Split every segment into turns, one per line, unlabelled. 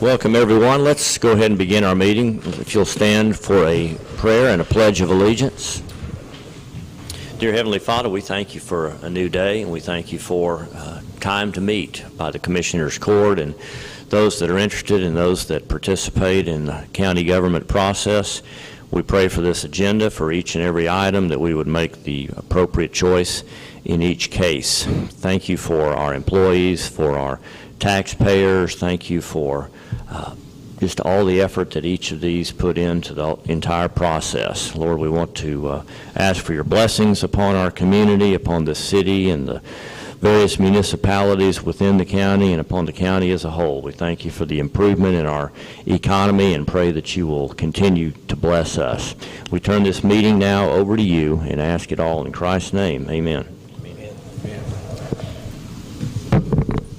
Welcome, everyone. Let's go ahead and begin our meeting. If you'll stand for a prayer and a pledge of allegiance. Dear Heavenly Father, we thank you for a new day, and we thank you for time to meet by the Commissioners Court and those that are interested and those that participate in the county government process. We pray for this agenda, for each and every item, that we would make the appropriate choice in each case. Thank you for our employees, for our taxpayers. Thank you for just all the effort that each of these put into the entire process. Lord, we want to ask for your blessings upon our community, upon the city and the various municipalities within the county and upon the county as a whole. We thank you for the improvement in our economy and pray that you will continue to bless us. We turn this meeting now over to you and ask it all in Christ's name. Amen. Amen.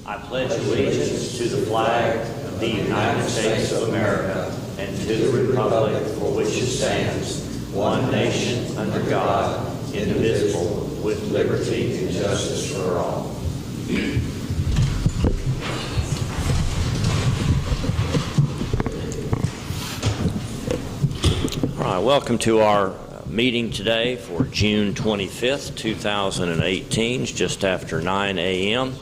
I pledge allegiance to the flag of the United States of America and to the republic for which it stands, one nation under God, indivisible, with liberty and justice for all. All right, welcome to our meeting today for June 25th, 2018, just after 9 a.m.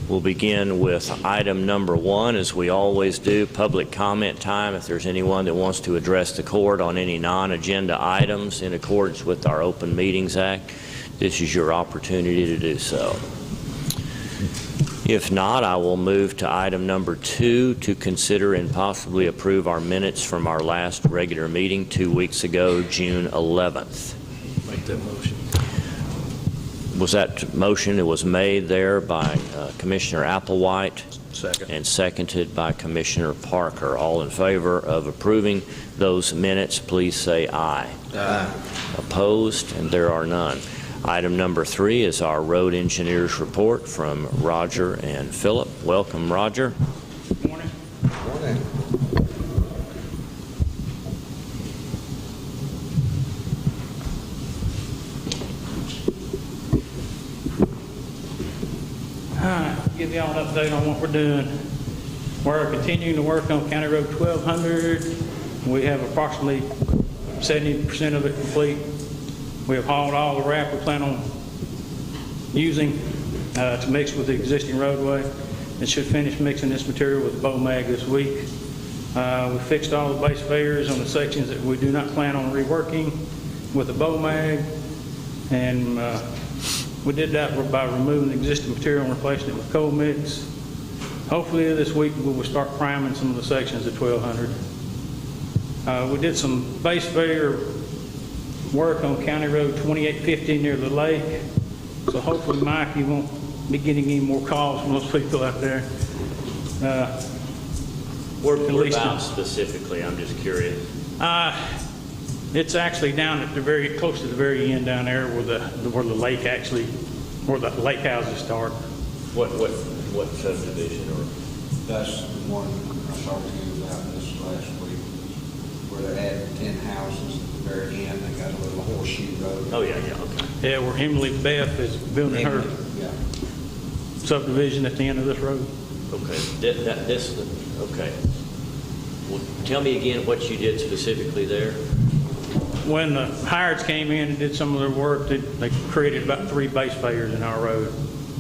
We'll begin with item number 1, as we always do, public comment time. If there's anyone that wants to address the court on any non-agenda items in accordance with our Open Meetings Act, this is your opportunity to do so. If not, I will move to item number 2 to consider and possibly approve our minutes from our last regular meeting 2 weeks ago, June 11th.
Make that motion.
Was that motion? It was made there by Commissioner Applewhite.
Second.
And seconded by Commissioner Parker. All in favor of approving those minutes, please say aye.
Aye.
Opposed? And there are none. Item number 3 is our road engineers report from Roger and Philip. Welcome, Roger.
Good morning.
Morning.
Give y'all an update on what we're doing. We're continuing to work on County Road 1200. We have approximately 70% of it complete. We have hauled all the wrap we plan on using to mix with the existing roadway. It should finish mixing this material with bow mag this week. We fixed all the base failures on the sections that we do not plan on reworking with the bow mag, and we did that by removing the existing material and replacing it with coal mix. Hopefully this week we will start priming some of the sections at 1200. We did some base failure work on County Road 2850 near the lake. So hopefully, Mike, you won't be getting any more calls from those people out there.
Whereabouts specifically? I'm just curious.
It's actually down at the very close to the very end down there where the lake actually, where the lake houses start.
What subdivision or?
That's the one I talked to you about this last week, where they're adding 10 houses at the very end. They got a little horseshoe road.
Oh yeah, okay.
Yeah, where Emily Beth is building her subdivision at the end of this road.
Okay. Okay. Well, tell me again what you did specifically there.
When the hireds came in and did some of their work, they created about 3 base failures in our road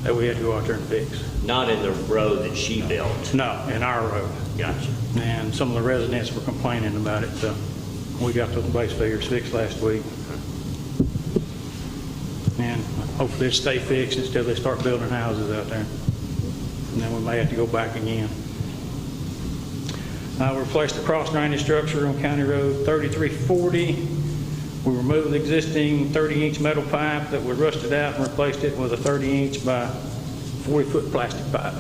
that we had to go out there and fix.
Not in the road that she built?
No, in our road.
Gotcha.
And some of the residents were complaining about it, so we got those base failures fixed last week. And hopefully it'll stay fixed until they start building houses out there. And then we may have to go back again. We replaced the cross drainage structure on County Road 3340. We removed the existing 30-inch metal pipe that was rusted out and replaced it with a 30-inch by 40-foot plastic pipe.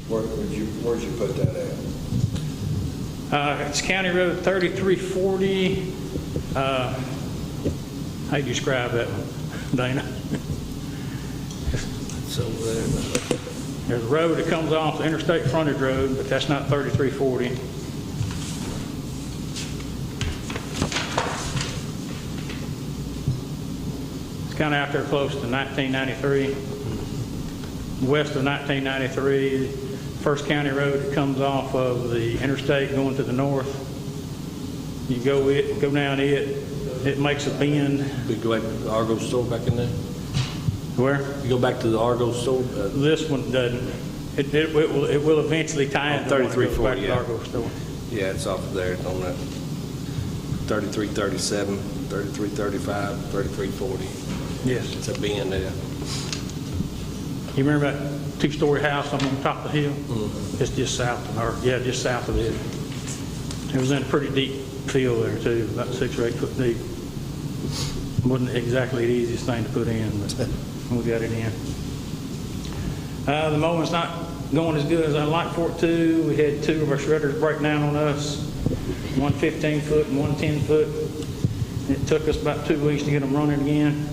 Where'd you put that at?
It's County Road 3340. How do you describe that one, Dana?
It's over there.
There's a road that comes off the interstate frontage road, but that's not 3340. It's kind of out there close to 1993. West of 1993, First county road that comes off of the interstate going to the north. You go down it makes a bend.
We go back to the Argo store back in there?
Where?
You go back to the Argo store?
This one doesn't. It will eventually tie into the one that goes back to
3340,
the
yeah.
Argo store.
Yeah, it's off of there on that 3337, 3335, 3340.
Yes.
It's a bend there.
You remember that two-story house on top of the hill? It's just south of her. Yeah, just south of it. It was in a pretty deep field there too, about 6 or 8 foot deep. Wasn't exactly the easiest thing to put in, but we got it in. The mowing's not going as good as I'd like for it to. We had 2 of our shredders break down on us, one 15-foot and one 10-foot. It took us about 2 weeks to get them running again.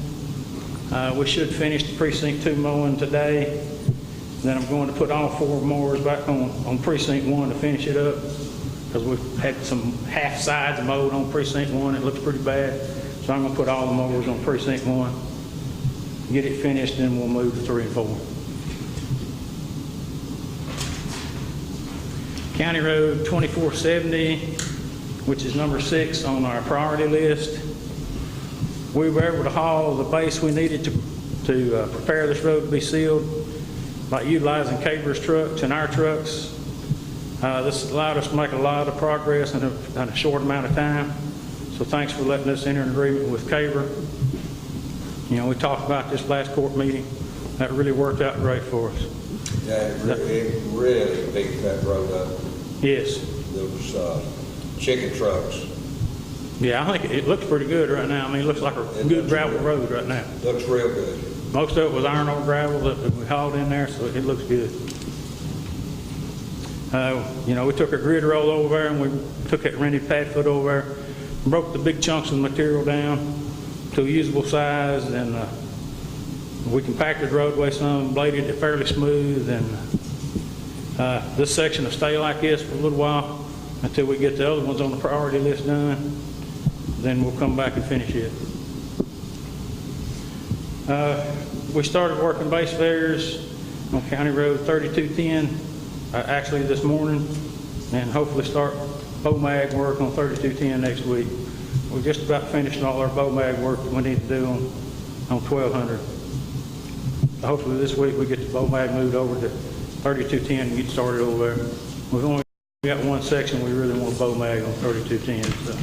We should finish the precinct 2 mowing today. Then I'm going to put all 4 mowers back on precinct 1 to finish it up, because we've had some half sides mowed on precinct 1. It looks pretty bad. So I'm going to put all the mowers on precinct 1, get it finished, and then we'll move to 3 and 4. County Road 2470, which is number 6 on our priority list. We were able to haul the base we needed to prepare this road to be sealed by utilizing Caber's trucks and our trucks. This allowed us to make a lot of progress in a short amount of time. So thanks for letting us enter an agreement with Caber. You know, we talked about this last court meeting. That really worked out great for us.
Yeah, it really beat that road up.
Yes.
Those chicken trucks.
Yeah, I think it looks pretty good right now. I mean, it looks like a good gravel road right now.
Looks real good.
Most of it was iron ore gravel that we hauled in there, so it looks good. You know, we took a grid roll over there and we took that rented pad foot over there, broke the big chunks of material down to a usable size, and we compacted the roadway some, bladed it fairly smooth, and this section will stay like this for a little while until we get the other ones on the priority list done. Then we'll come back and finish it. We started working base fares on County Road 3210 actually this morning, and hopefully start BOMAG work on 3210 next week. We're just about finished all our BOMAG work that we need to do on 1200. So hopefully this week we get the BOMAG moved over to 3210 and get started over there. We've only got one section we really want BOMAG on 3210. So.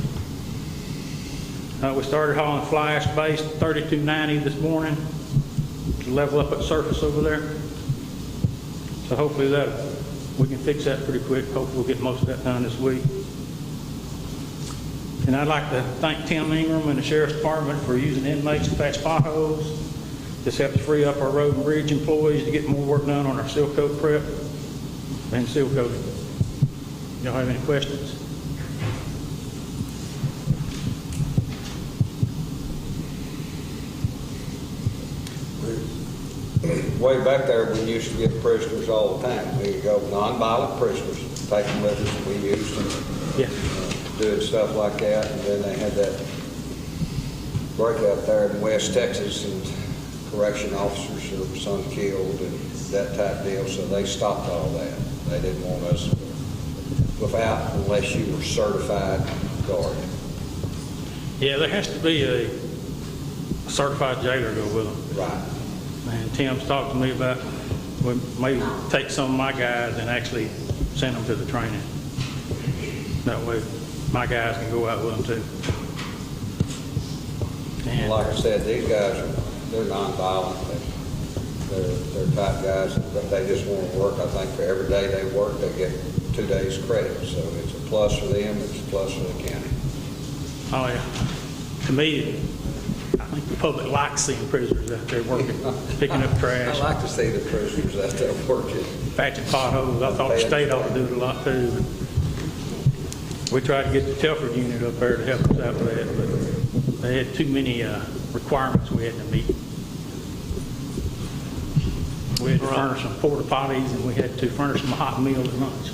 We started hauling fly ash base 3290 this morning to level up at the surface over there. So hopefully we can fix that pretty quick. Hopefully we'll get most of that done this week. And I'd like to thank Tim Ingram and the Sheriff's Department for using inmates to patch potholes. This helps free up our road and bridge employees to get more work done on our seal coat prep and seal coating. Y'all have any questions?
Way back there, we used to get prisoners all the time. We go non-violent prisoners, take them with us, and we used them doing stuff like that. And then they had that breakout there in West Texas, and correction officers, their son killed, and that type deal. So they stopped all that. They didn't want us unless you were certified guard.
Yeah, there has to be a certified jailer to go with them.
Right.
And Tim's talked to me about we may take some of my guys and actually send them to the training. That way my guys can go out with them too. And
Like I said, these guys, they're non-violent. They're type guys, but they just want to work. I think for every day they work, they get 2 days credit. So it's a plus for them, it's a plus for the county.
oh yeah, to me, I think the public likes seeing prisoners out there working, picking up trash,
I like to see the prisoners out there working.
patching potholes. I thought the state ought to do it a lot too. We tried to get the Telford unit up there to help us out with that, but they had too many requirements we had to meet. We had to furnish them porta potties, and we had to furnish them a hot meal at lunch.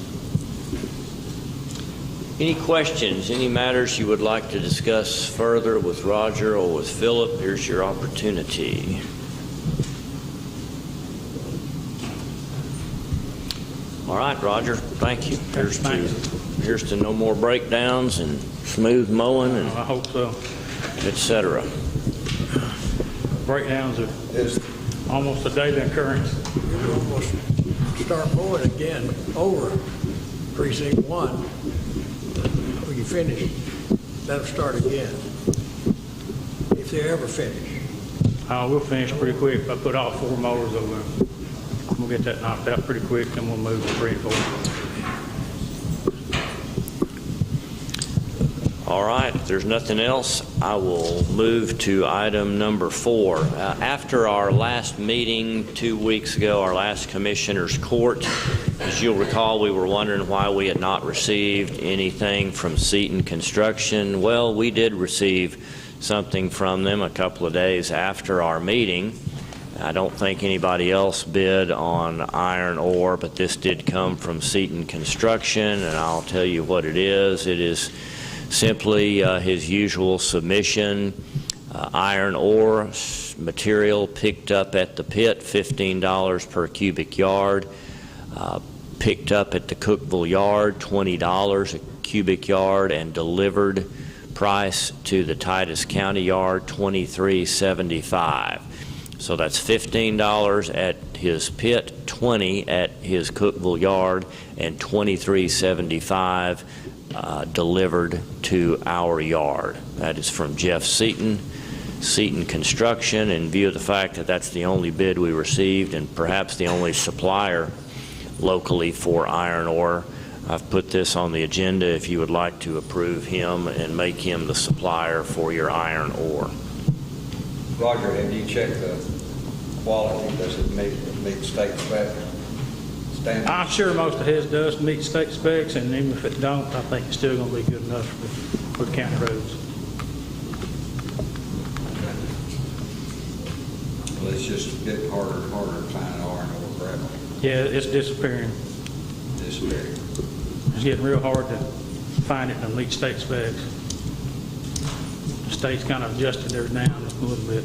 Any questions, any matters you would like to discuss further with Roger or with Philip? Here's your opportunity. All right, Roger, thank you.
Thanks.
Here's to no more breakdowns and smooth mowing and
I hope so.
et cetera.
Breakdowns are
Is,
almost a daily occurrence.
You almost start mowing again over precinct 1. When you finish, that'll start again. If they ever finish.
We'll finish pretty quick if I put all 4 mowers over there. We'll get that knocked out pretty quick, then we'll move to 3 and 4.
All right, if there's nothing else, I will move to item number 4. After our last meeting 2 weeks ago, our last Commissioner's Court, as you'll recall, we were wondering why we had not received anything from Seaton Construction. Well, we did receive something from them a couple of days after our meeting. I don't think anybody else bid on iron ore, but this did come from Seaton Construction, and I'll tell you what it is. It is simply his usual submission, iron ore material picked up at the pit, $15 per cubic yard, picked up at the Cookeville yard, $20 a cubic yard, and delivered price to the Titus County yard, $23.75. So that's $15 at his pit, $20 at his Cookeville yard, and $23.75 delivered to our yard. That is from Jeff Seaton, Seaton Construction. In view of the fact that that's the only bid we received and perhaps the only supplier locally for iron ore, I've put this on the agenda if you would like to approve him and make him the supplier for your iron ore.
Roger, have you checked the quality? Does it meet state spec standards?
I'm sure most of his does meet state specs, and even if it don't, I think it's still going to be good enough for county roads.
Well, it's just getting harder and harder to find iron ore gravel.
Yeah, it's disappearing.
This big.
It's getting real hard to find it and meet state specs. The state's kind of adjusted theirs down a little bit.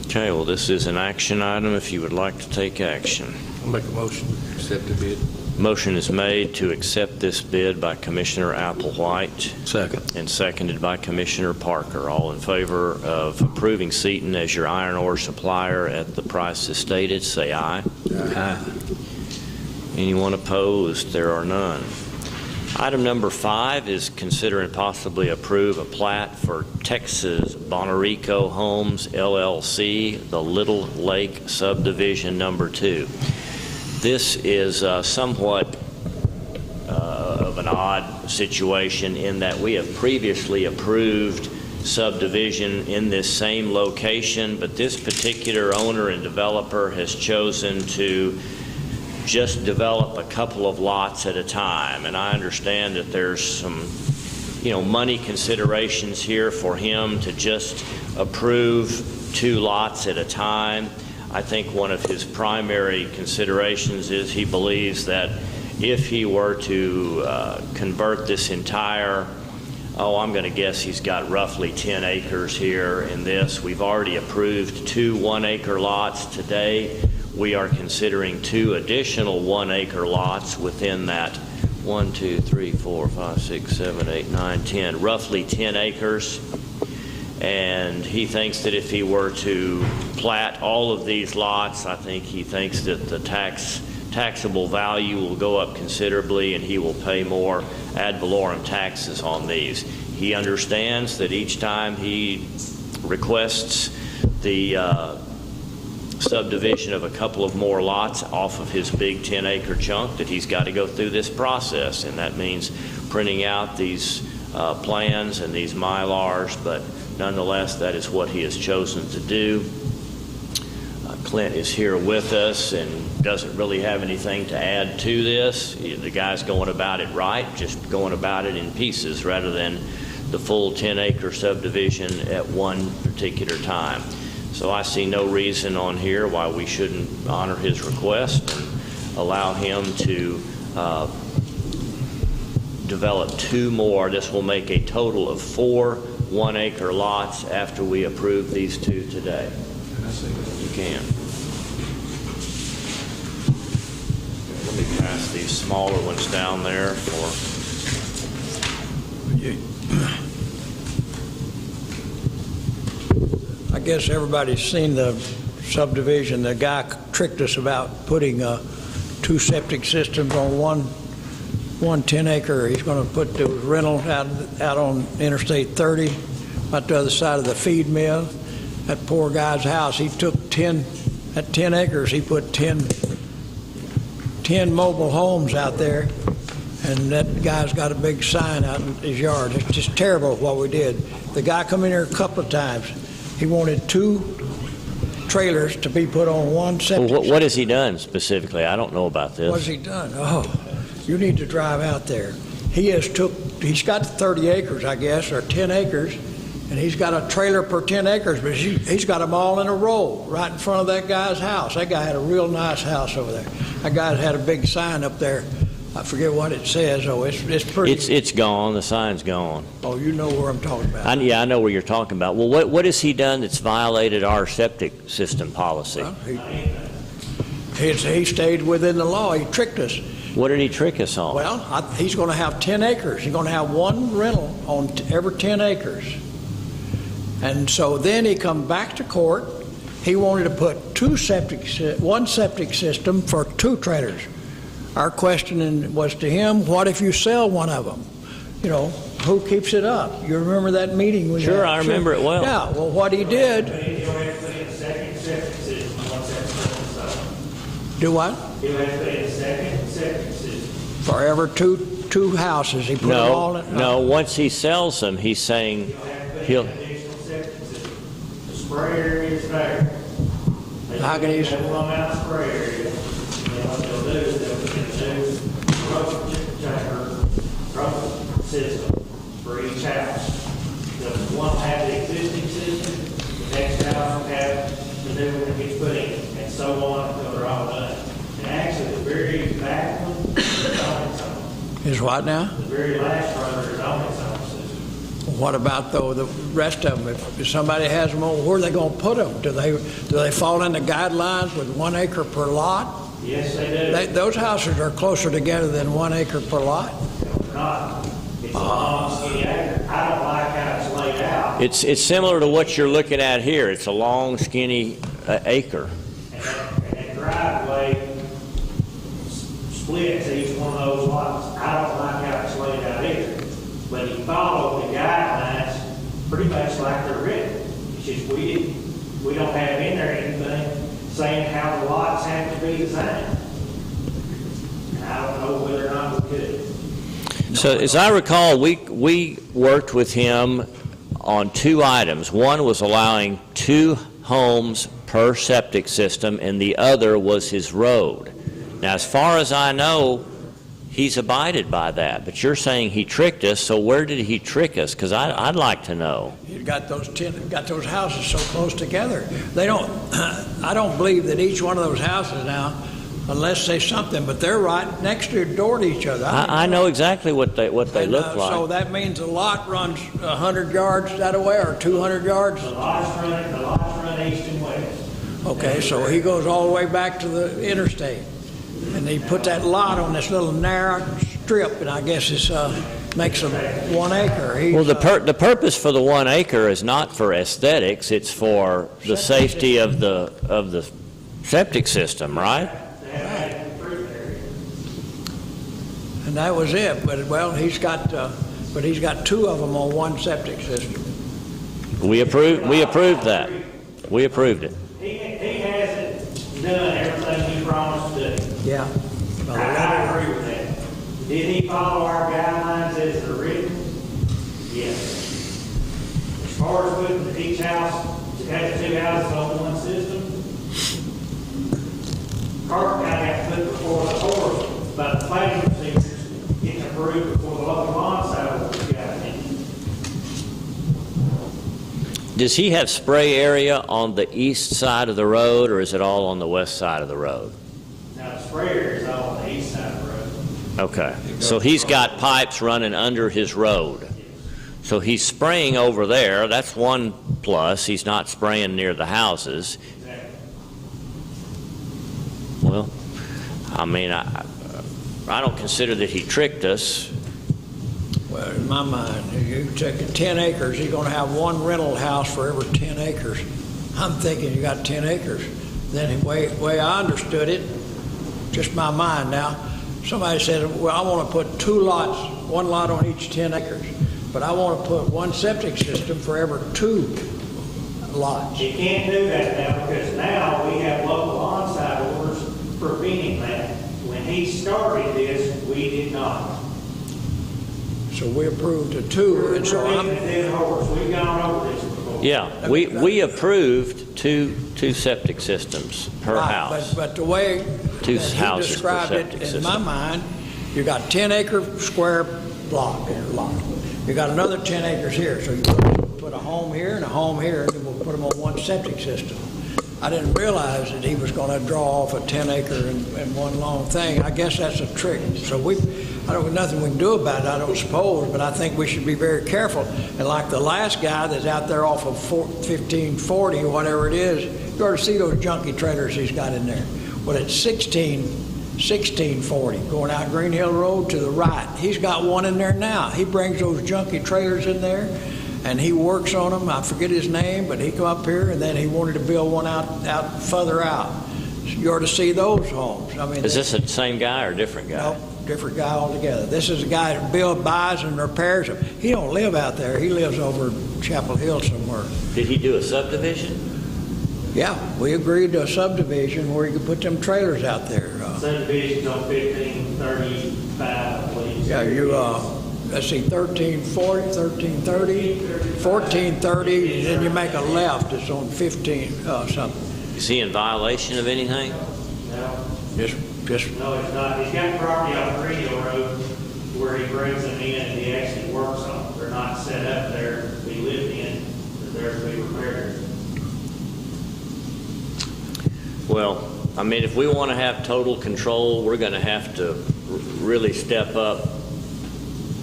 Okay, well, this is an action item if you would like to take action.
I'll make a motion, accept the bid.
Motion is made to accept this bid by Commissioner Applewhite
Second.
and seconded by Commissioner Parker. All in favor of approving Seaton as your iron ore supplier at the prices stated, say aye.
Aye.
Anyone opposed? There are none. Item number 5 is consider and possibly approve a plat for Texas Bonarico Homes, LLC, the Little Lake Subdivision Number 2. This is somewhat of an odd situation in that we have previously approved subdivision in this same location, but this particular owner and developer has chosen to just develop a couple of lots at a time. And I understand that there's some, money considerations here for him to just approve 2 lots at a time. I think one of his primary considerations is he believes that if he were to convert this entire, I'm going to guess he's got roughly 10 acres here in this. We've already approved 2 1-acre lots today. We are considering 2 additional 1-acre lots within that 1, 2, 3, 4, 5, 6, 7, 8, 9, 10, roughly 10 acres. And he thinks that if he were to plat all of these lots, I think he thinks that the taxable value will go up considerably and he will pay more ad valorem taxes on these. He understands that each time he requests the subdivision of a couple of more lots off of his big 10-acre chunk, that he's got to go through this process, and that means printing out these plans and these Mylars, but nonetheless, that is what he has chosen to do. Clint is here with us and doesn't really have anything to add to this. The guy's going about it right, just going about it in pieces rather than the full 10-acre subdivision at one particular time. So I see no reason on here why we shouldn't honor his request and allow him to develop 2 more. This will make a total of 4 1-acre lots after we approve these 2 today. You can. Let me pass these smaller ones down there for...
I guess everybody's seen the subdivision. The guy tricked us about putting 2 septic systems on one 10-acre. He's going to put the rental out on Interstate 30, about the other side of the feed mill. That poor guy's house, he took 10 acres, he put 10 mobile homes out there, and that guy's got a big sign out in his yard. It's just terrible what we did. The guy come in here a couple of times. He wanted 2 trailers to be put on one septic.
Well, what has he done specifically? I don't know about this.
What's he done? Oh, you need to drive out there. He's got 30 acres, I guess, or 10 acres, and he's got a trailer per 10 acres, but he's got them all in a row right in front of that guy's house. That guy had a real nice house over there. That guy had a big sign up there. I forget what it says. Oh, it's pretty.
It's gone. The sign's gone.
Oh, you know where I'm talking about.
Yeah, I know where you're talking about. Well, what has he done that's violated our septic system policy?
Well, he stayed within the law. He tricked us.
What did he trick us on?
Well, he's going to have 10 acres. He's going to have one rental on every 10 acres. And so then he come back to court. He wanted to put one septic system for 2 trailers. Our question was to him, what if you sell one of them? You know, who keeps it up? You remember that meeting?
Sure, I remember it well.
Yeah, well, what he did... Do what?
He'll have to put in a second septic system.
For every two houses, he put them all in?
No, once he sells them, he's saying he'll...
An additional septic system. The spray area is there.
How can he...
They will run out of spray area. And what they'll do is they'll put a new road system for each house. One will have the existing system, the next house will have the new one that gets put in, and so on until they're all done. And actually, the very back one is on its own.
Is what now?
The very last rotor is on its own system.
What about, though, the rest of them? If somebody has them, where are they going to put them? Do they fall in the guidelines with 1 acre per lot?
Yes, they do.
Those houses are closer together than 1 acre per lot?
They're not. It's a long, skinny acre. I don't like how it's laid out.
It's similar to what you're looking at here. It's a long, skinny acre.
And that driveway splits each one of those lots. I don't like how it's laid out either. But he followed the guidelines pretty much like they're written. It's just we don't have in there anything saying how the lots have to be designed. And I don't know whether or not we could.
So as I recall, we worked with him on 2 items. One was allowing 2 homes per septic system, and the other was his road. Now, as far as I know, he's abided by that, but you're saying he tricked us, so where did he trick us? Because I'd like to know.
You've got those houses so close together. I don't believe that each one of those houses now, unless they something, but they're right next door to each other.
I know exactly what they look like.
So that means the lot runs 100 yards that way or 200 yards?
The lots run east and west.
Okay, so he goes all the way back to the interstate. And he put that lot on this little narrow strip, and I guess it makes them 1 acre.
Well, the purpose for the 1 acre is not for aesthetics; it's for the safety of the septic system, right?
And that was it. But he's got 2 of them on one septic system.
We approved that. We approved it.
He hasn't done everything he promised to do.
Yeah.
I agree with that. Did he follow our guidelines as they're written? Yes. As far as putting each house, to have 2 houses on one system, Carter County had to put before the court about the planning procedures getting approved before the local law side was got in.
Does he have spray area on the east side of the road, or is it all on the west side of the road?
Now, the sprayer is all on the east side of the road.
Okay, so he's got pipes running under his road. So he's spraying over there. That's one plus. He's not spraying near the houses.
Exactly.
Well, I mean, I don't consider that he tricked us.
Well, in my mind, you take 10 acres, you're gonna have one rental house for every 10 acres. I'm thinking you got 10 acres. Then the way I understood it, just my mind now, somebody said, well, I want to put 2 lots, 1 lot on each 10 acres, but I want to put 1 septic system for every 2 lots.
You can't do that now, because now we have local on-site orders preventing that. When he started this, we did not.
So we approved a 2, and so
We're beating a dead horse. We've gone over this before.
Yeah, we approved two septic systems per
Right,
house.
But the way
Two
that he
houses per
described it,
septic
in
system.
my mind, you got 10-acre square block or lot. You got another 10 acres here, so you put a home here and a home here, and we'll put them on 1 septic system. I didn't realize that he was going to draw off a 10-acre and one long thing. I guess that's a trick. So nothing we can do about it, I don't suppose, but I think we should be very careful. And like the last guy that's out there off of 1540 or whatever it is, you ought to see those junky trailers he's got in there. Well, it's 1640 going out Green Hill Road to the right. He's got one in there now. He brings those junky trailers in there, and he works on them. I forget his name, but he come up here, and then he wanted to build one out further out. So you ought to see those homes. I mean,
Is this the same guy or a different guy?
no, different guy altogether. This is a guy that buys and repairs them. He don't live out there. He lives over Chapel Hill somewhere.
Did he do a subdivision?
Yeah, we agreed to a subdivision where you could put them trailers out there.
Subdivisions on 1535, I believe.
Yeah, let's see, 1340, 1330, 1430, and then you make a left, it's on 15, something.
Is he in violation of anything?
No,
Just,
no, it's not. He's got property on Green Hill Road where he brings them in and he actually works on them. They're not set up there to be lived in, but they're to be repaired.
Well, I mean, if we want to have total control, we're going to have to really step up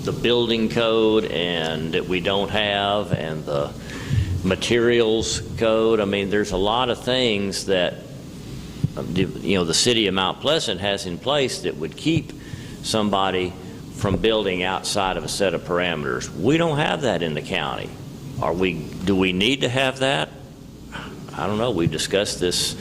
the building code and that we don't have, and the materials code. I mean, there's a lot of things that the city of Mount Pleasant has in place that would keep somebody from building outside of a set of parameters. We don't have that in the county. Do we need to have that? I don't know. We've discussed this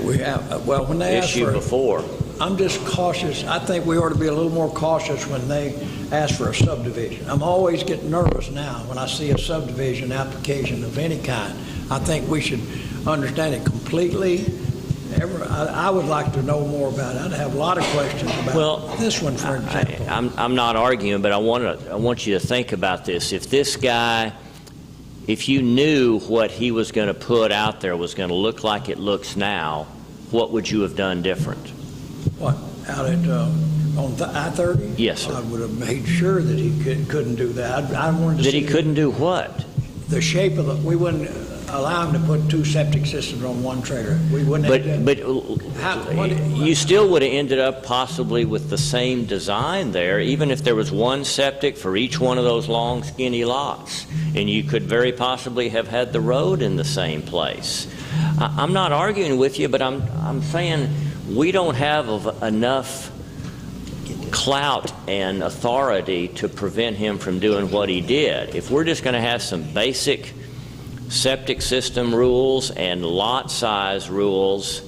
we have, well, when they ask
issue
for,
before.
I'm just cautious. I think we ought to be a little more cautious when they ask for a subdivision. I'm always getting nervous now when I see a subdivision application of any kind. I think we should understand it completely. I would like to know more about it. I'd have a lot of questions about this one, for example.
I'm not arguing, but I want you to think about this. If this guy, if you knew what he was going to put out there was going to look like it looks now, what would you have done different?
What, out at on I-30?
Yes, sir.
I would have made sure that he couldn't do that. I wanted to
That
see
he couldn't do what?
the shape of we wouldn't allow him to put 2 septic systems on 1 trailer. We wouldn't have
But
to,
you still would have ended up possibly with the same design there, even if there was 1 septic for each one of those long, skinny lots. And you could very possibly have had the road in the same place. I'm not arguing with you, but I'm saying we don't have enough clout and authority to prevent him from doing what he did. If we're just going to have some basic septic system rules and lot size rules,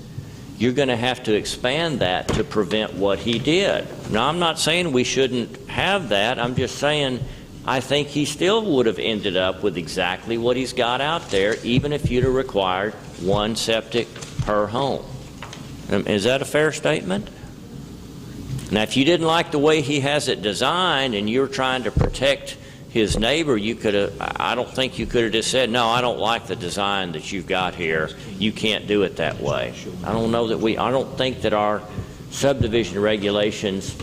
you're going to have to expand that to prevent what he did. Now, I'm not saying we shouldn't have that. I'm just saying I think he still would have ended up with exactly what he's got out there, even if you'd have required 1 septic per home. Is that a fair statement? Now, if you didn't like the way he has it designed and you're trying to protect his neighbor, you could have, I don't think you could have just said, no, I don't like the design that you've got here. You can't do it that way. I don't think that our subdivision regulations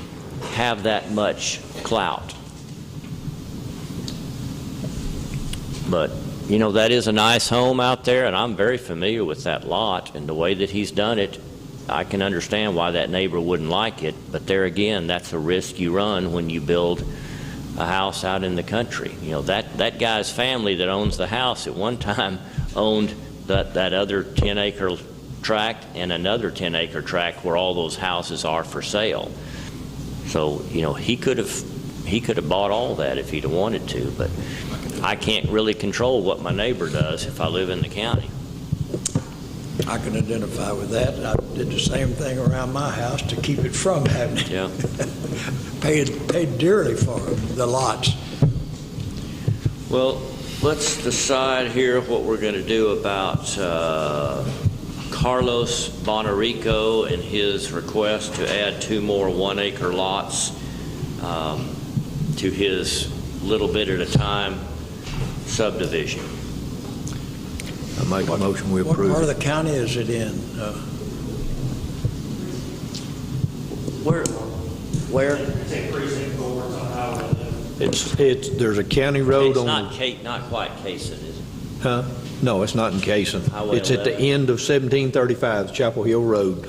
have that much clout. But, that is a nice home out there, and I'm very familiar with that lot, and the way that he's done it, I can understand why that neighbor wouldn't like it. But there again, that's a risk you run when you build a house out in the country. You know, that guy's family that owns the house at one time owned that other 10-acre tract and another 10-acre tract where all those houses are for sale. So, you know, he could have bought all that if he'd have wanted to, but I can't really control what my neighbor does if I live in the county.
I can identify with that. I did the same thing around my house to keep it from happening.
Yeah.
Paid dearly for the lots.
Well, let's decide here what we're going to do about Carlos Bonarico and his request to add 2 more 1-acre lots to his little bit at a time subdivision.
I make a motion we
What
approve.
part of the county is it in?
Where?
It's in precinct 4, it's on Highway 11.
It's there's a county road
It's
on.
not quite Cason, is it?
Huh? No, it's not in Cason.
Highway
It's at the
11.
end of 1735, Chapel Hill Road.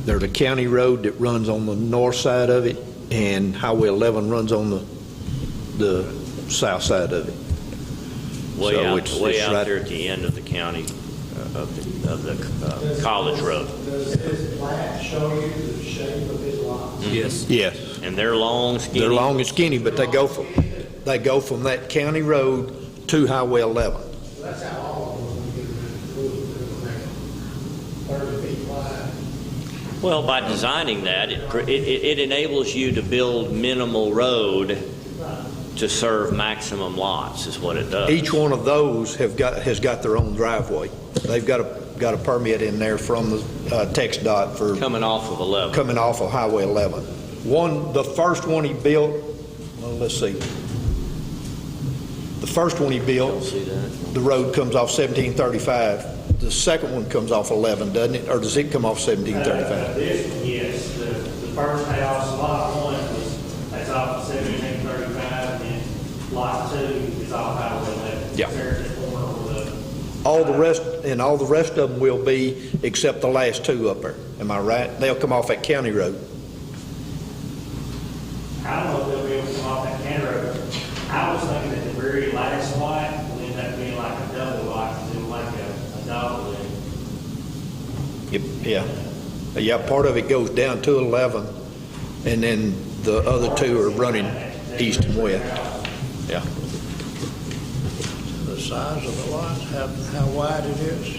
There's a county road that runs on the north side of it, and Highway 11 runs on the south side of it.
Way
So
out
it's right-
there at the end of the county, of the college road.
Does his plat show you the shape of his lot?
Yes. Yes.
And they're long, skinny.
They're long and skinny, but they go from that county road to Highway 11.
So that's how all of them get around. 30 feet wide.
Well, by designing that, it enables you to build minimal road to serve maximum lots, is what it does.
Each one of those has got their own driveway. They've got a permit in there from the Tex dot for
Coming off of 11.
coming off of Highway 11. The first one he built, well, let's see. The first one he built,
See that?
the road comes off 1735. The second one comes off 11, doesn't it? Or does it come off 1735?
This one, yes, the first house, lot 1, that's off 1735, and lot 2 is off Highway 11.
Yeah.
There's the corner where the
All the rest of them will be, except the last 2 up there. Am I right? They'll come off that county road.
I don't know if they'll be able to come off that county road. I was thinking that the very last lot will end up being like a double lot, do like a double.
Yeah. Yeah, part of it goes down to 11, and then the other 2 are running east and west. Yeah.
The size of the lot, how wide it is?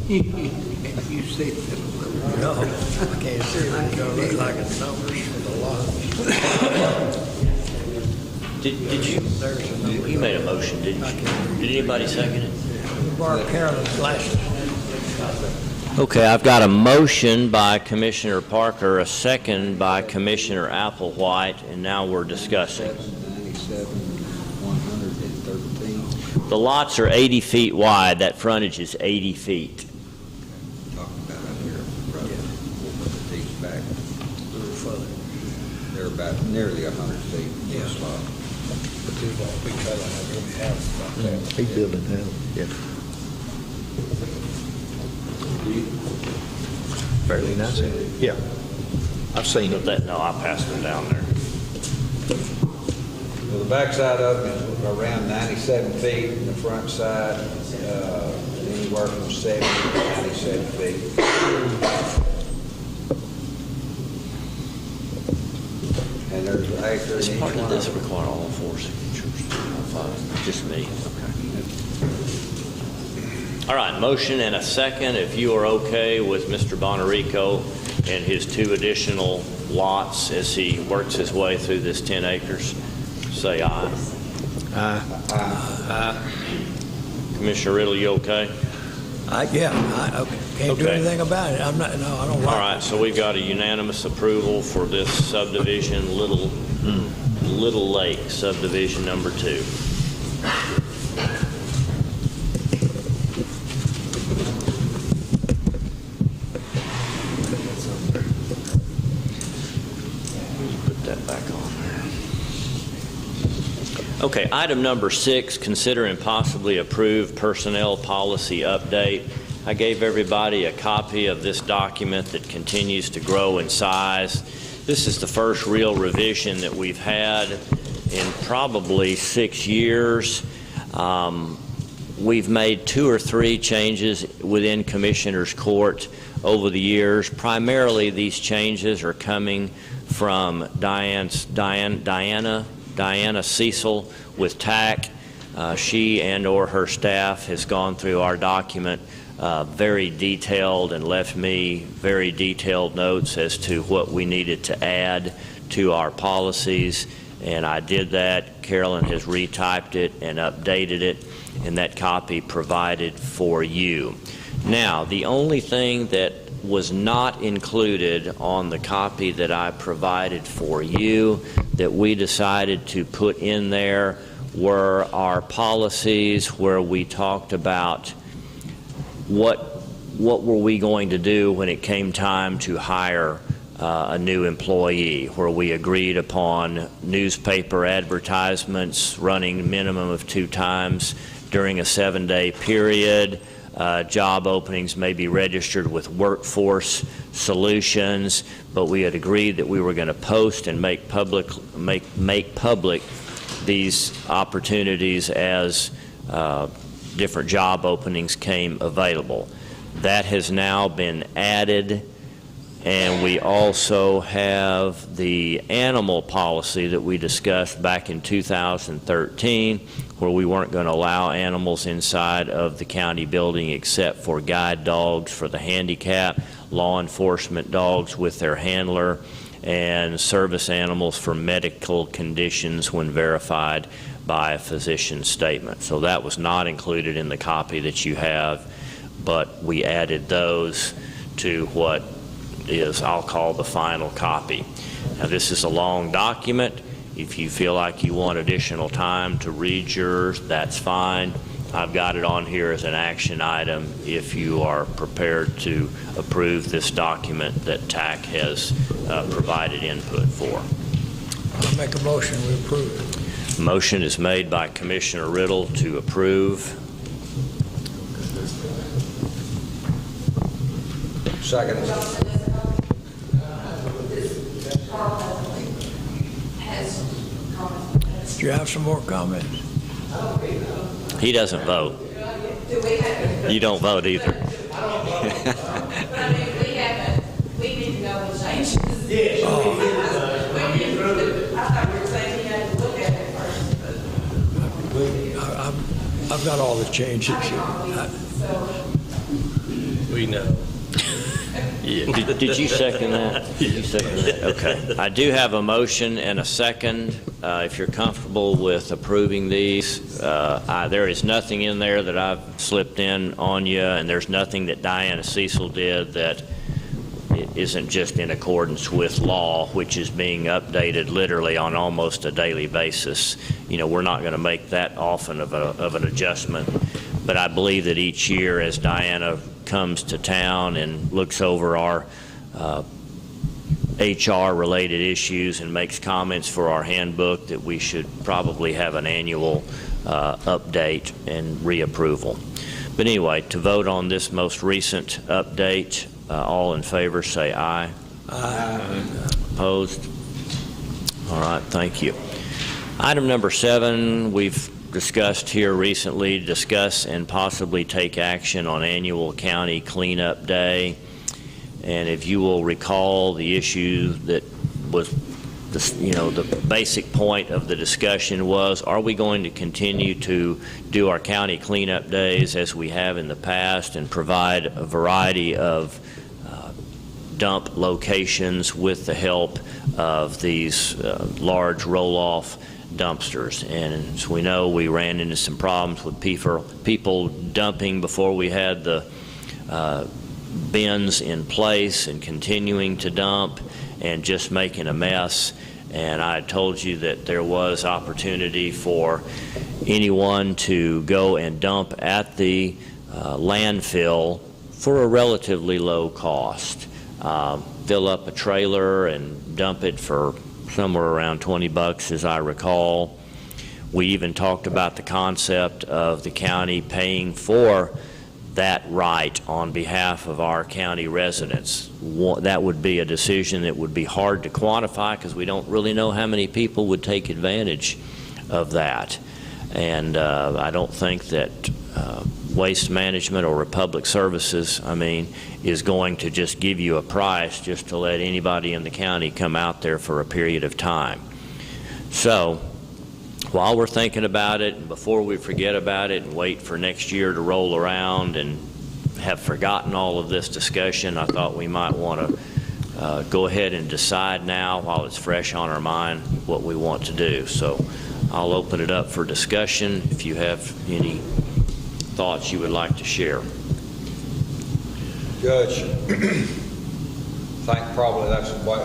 You see it.
No, I can't see it. It's gonna look like it's numbers for the lot.
Did you made a motion, didn't you? Did anybody second it?
Borrow Carolyn's glasses.
Okay, I've got a motion by Commissioner Parker, a second by Commissioner Applewhite, and now we're discussing.
97, 113.
The lots are 80 feet wide. That frontage is 80 feet.
Talking about up here, brother. These back,
A little further.
they're about nearly 100 feet. This lot.
But these won't be cut on every house like that.
He's building now. Yeah. Fairly nice. Yeah. I've seen it.
No, I passed them down there.
Well, the backside of it is around 97 feet, and the front side, anywhere from 70 to 97 feet. And there's an acre in
Does
each
part
one
of this
of them.
require all 4 signatures? All 5? Just me? Okay. All right, motion and a second. If you are okay with Mr. Bonarico and his 2 additional lots as he works his way through this 10 acres, say aye.
Aye.
Commissioner Riddle, you okay?
I can't do
Okay.
anything about it. I don't like it.
All right, so we've got a unanimous approval for this subdivision, Little Lake subdivision number 2. Put that back on there. Okay, item number 6, consider and possibly approve personnel policy update. I gave everybody a copy of this document that continues to grow in size. This is the first real revision that we've had in probably 6 years. We've made 2 or 3 changes within Commissioners Court over the years. Primarily, these changes are coming from Diana Cecil with TAC. She and/or her staff has gone through our document very detailed and left me very detailed notes as to what we needed to add to our policies, and I did that. Carolyn has retyped it and updated it, and that copy provided for you. Now, the only thing that was not included on the copy that I provided for you that we decided to put in there were our policies where we talked about what were we going to do when it came time to hire a new employee, where we agreed upon newspaper advertisements running minimum of 2 times during a 7-day period. Job openings may be registered with Workforce Solutions, but we had agreed that we were going to post and make public these opportunities as different job openings came available. That has now been added, and we also have the animal policy that we discussed back in 2013, where we weren't going to allow animals inside of the county building except for guide dogs for the handicap, law enforcement dogs with their handler, and service animals for medical conditions when verified by a physician's statement. So that was not included in the copy that you have, but we added those to what is, I'll call, the final copy. Now, this is a long document. If you feel like you want additional time to read yours, that's fine. I've got it on here as an action item if you are prepared to approve this document that TAC has provided input for.
I'll make a motion, we approve it.
Motion is made by Commissioner Riddle to approve.
Second.
Do you have some more comments?
He doesn't vote. You don't vote either.
We need to know the changes. I thought you were saying he had to look at it first.
I've got all the changes.
We know.
Did you second that? Did you second that? Okay. I do have a motion and a second. If you're comfortable with approving these, there is nothing in there that I've slipped in on you, and there's nothing that Diana Cecil did that isn't just in accordance with law, which is being updated literally on almost a daily basis. You know, we're not going to make that often of an adjustment, but I believe that each year as Diana comes to town and looks over our HR-related issues and makes comments for our handbook, that we should probably have an annual update and reapproval. But anyway, to vote on this most recent update, all in favor say aye. Aye. Opposed? All right, thank you. Item number 7, we've discussed here recently, discuss and possibly take action on annual county cleanup day. And if you will recall, the issue that was, the basic point of the discussion was, are we going to continue to do our county cleanup days as we have in the past and provide a variety of dump locations with the help of these large roll-off dumpsters? And as we know, we ran into some problems with people dumping before we had the bins in place and continuing to dump and just making a mess. And I told you that there was opportunity for anyone to go and dump at the landfill for a relatively low cost. Fill up a trailer and dump it for somewhere around $20, as I recall. We even talked about the concept of the county paying for that right on behalf of our county residents. That would be a decision that would be hard to quantify because we don't really know how many people would take advantage of that. And I don't think that Waste Management or Republic Services, is going to just give you a price just to let anybody in the county come out there for a period of time. So while we're thinking about it, and before we forget about it and wait for next year to roll around and have forgotten all of this discussion, I thought we might want to go ahead and decide now while it's fresh on our mind what we want to do. So I'll open it up for discussion if you have any thoughts you would like to share.
Judge, I think probably that's the way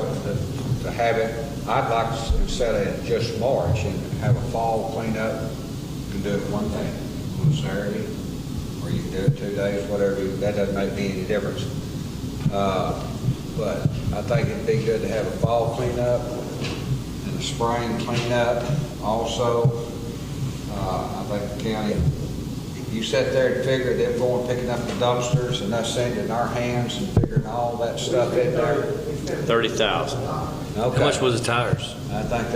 to have it. I'd like to, instead of just March, and have a fall cleanup. You can do it one thing, on Saturday, or you can do it 2 days, whatever. That doesn't make me any difference. But I think it'd be good to have a fall cleanup and a spring cleanup also. I think the county, you sit there and figure them going picking up the dumpsters and us sending our hands and figuring all that stuff in there.
30,000.
Okay.
How much was the tires?
I think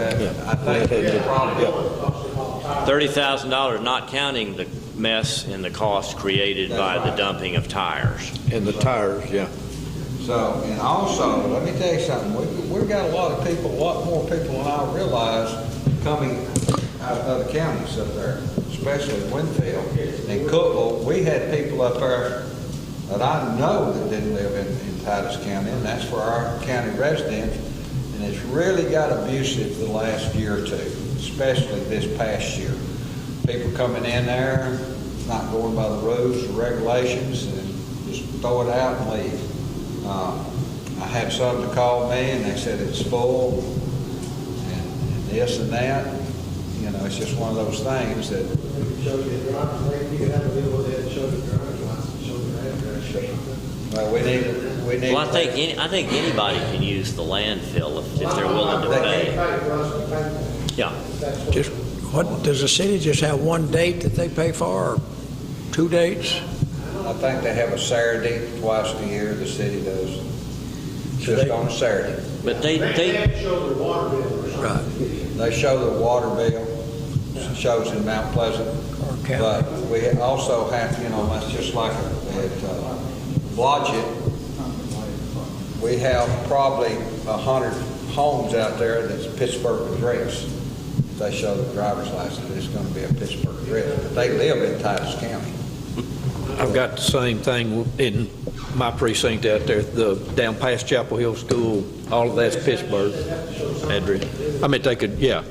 it's probably
$30,000, not counting the mess and the cost created by the dumping of tires.
And the tires, yeah.
so. And also, let me tell you something. We've got a lot of people, a lot more people than I realize coming out of other counties up there, especially Winfield and Cookville. We had people up there that I know that didn't live in Titus County, and that's for our county residents. And it's really got abusive the last year or two, especially this past year. People coming in there, not going by the rules or regulations, and just throw it out and leave. I had some to call me, and they said it's full, and this and that. You know, it's just one of those things that.
Show you the driver's, you can have a deal with it, show the driver's license, show the address.
Well, we need.
Well, I think anybody can use the landfill if they're willing to pay. Yeah.
Just, what, does the city just have one date that they pay for, or 2 dates?
I think they have a Saturday twice a year. The city does. Just on a Saturday.
But they
have to show their water bill or something.
Right.
They show the water bill. Shows in Mount Pleasant. But we also have, that's just like at Blodgett. We have probably 100 homes out there that's Pittsburgh address. If they show the driver's license, it's going to be a Pittsburgh address. But they live in Titus County.
I've got the same thing in my precinct out there, down past Chapel Hill School. All of that's Pittsburgh address. They could, yeah.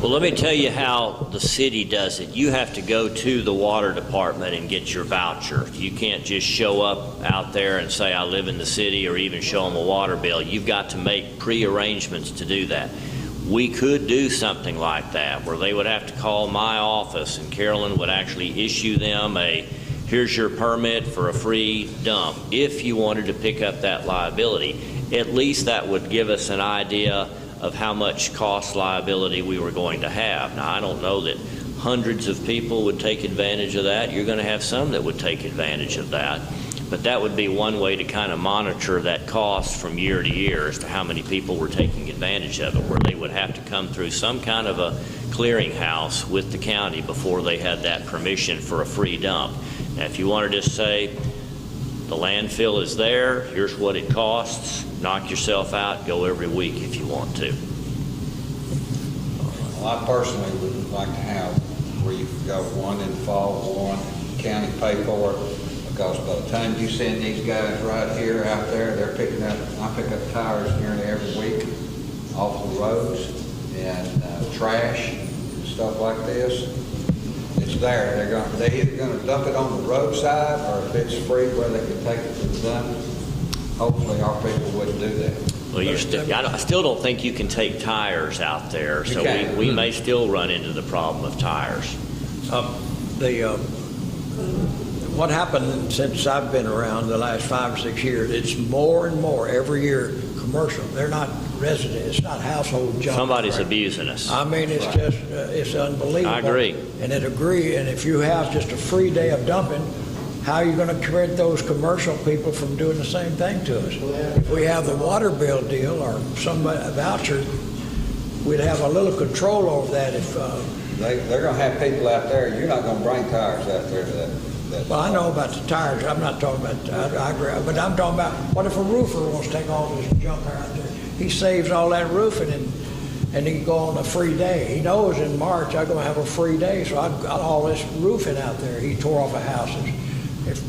Well, let me tell you how the city does it. You have to go to the water department and get your voucher. You can't just show up out there and say, I live in the city, or even show them a water bill. You've got to make pre-arrangements to do that. We could do something like that, where they would have to call my office, and Carolyn would actually issue them here's your permit for a free dump. If you wanted to pick up that liability, at least that would give us an idea of how much cost liability we were going to have. Now, I don't know that hundreds of people would take advantage of that. You're going to have some that would take advantage of that. But that would be one way to kind of monitor that cost from year to year as to how many people were taking advantage of it, where they would have to come through some kind of a clearinghouse with the county before they had that permission for a free dump. Now, if you want to just say, the landfill is there, here's what it costs, knock yourself out, go every week if you want to.
Well, I personally would like to have where you could go one in the fall, one county pay for it, because by the time you send these guys right here out there, they're picking up, I pick up tires nearly every week off the roads and trash and stuff like this. It's there. They're either going to dump it on the roadside, or if it's free where they can take it to the dump. Hopefully our people wouldn't do that.
Well, I still don't think you can take tires out there, so we may still run into the problem of tires.
What happened since I've been around the last 5 or 6 years, it's more and more every year commercial. They're not resident, it's not household junk.
Somebody's
right?
abusing us.
I mean, it's just, it's unbelievable.
I agree.
And if you have just a free day of dumping, how are you going to prevent those commercial people from doing the same thing to us? If we have the water bill deal or some voucher, we'd have a little control over that if...
They're gonna have people out there, you're not gonna bring tires out there to that.
Well, I know about the tires. I'm not talking about, I agree, but I'm talking about, what if a roofer wants to take all this junk out there? He saves all that roofing and he can go on a free day. He knows in March I'm gonna have a free day, so I've got all this roofing out there. He tore off a house.